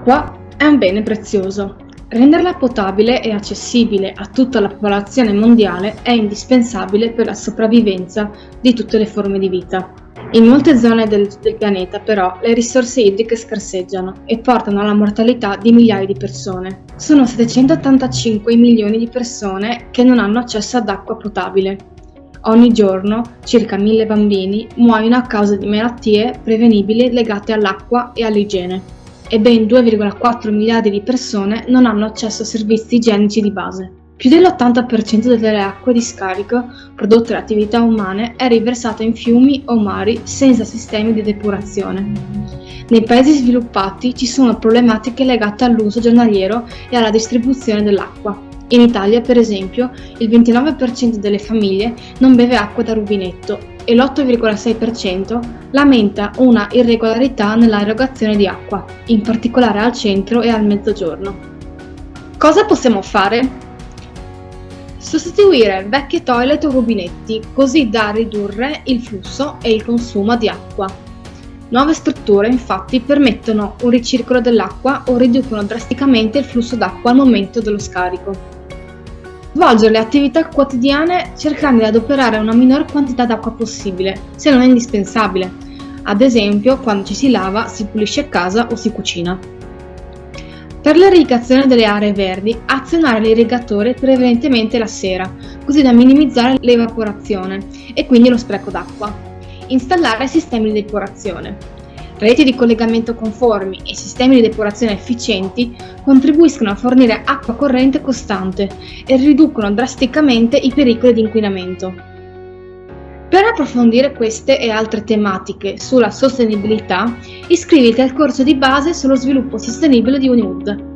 L'acqua è un bene prezioso. Renderla potabile e accessibile a tutta la popolazione mondiale è indispensabile per la sopravvivenza di tutte le forme di vita. In molte zone del pianeta, però, le risorse idriche scarseggiano e portano alla mortalità di migliaia di persone. Sono 785 milioni di persone che non hanno accesso ad acqua potabile. Ogni giorno circa 1000 bambini muoiono a causa di malattie prevenibili legate all'acqua e all'igiene e ben 2,4 miliardi di persone non hanno accesso a servizi igienici di base. Più dell'80% delle acque di scarico prodotte da attività umane è riversata in fiumi o mari senza sistemi di depurazione. Nei paesi sviluppati ci sono problematiche legate all'uso giornaliero e alla distribuzione dell'acqua. In Italia, per esempio, il 29% delle famiglie non beve acqua da rubinetto e l'8,6% lamenta una irregolarità nella erogazione di acqua, in particolare al centro e al mezzogiorno. Cosa possiamo fare? Sostituire vecchie toilet o rubinetti, così da ridurre il flusso e il consumo di acqua. Nuove strutture, infatti, permettono un ricircolo dell'acqua o riducono drasticamente il flusso d'acqua al momento dello scarico. Svolgere le attività quotidiane cercando di adoperare una minor quantità d'acqua possibile, se non è indispensabile. Ad esempio, quando ci si lava, si pulisce casa o si cucina. Per l'irrigazione delle aree verdi, azionare l'irrigatore prevalentemente la sera, così da minimizzare l'evaporazione e quindi lo spreco d'acqua. Installare sistemi di depurazione. Reti di collegamento conformi e sistemi di depurazione efficienti contribuiscono a fornire acqua corrente costante e riducono drasticamente i pericoli di inquinamento. Per approfondire queste e altre tematiche sulla sostenibilità, iscriviti al corso di base sullo sviluppo sostenibile di UniUd.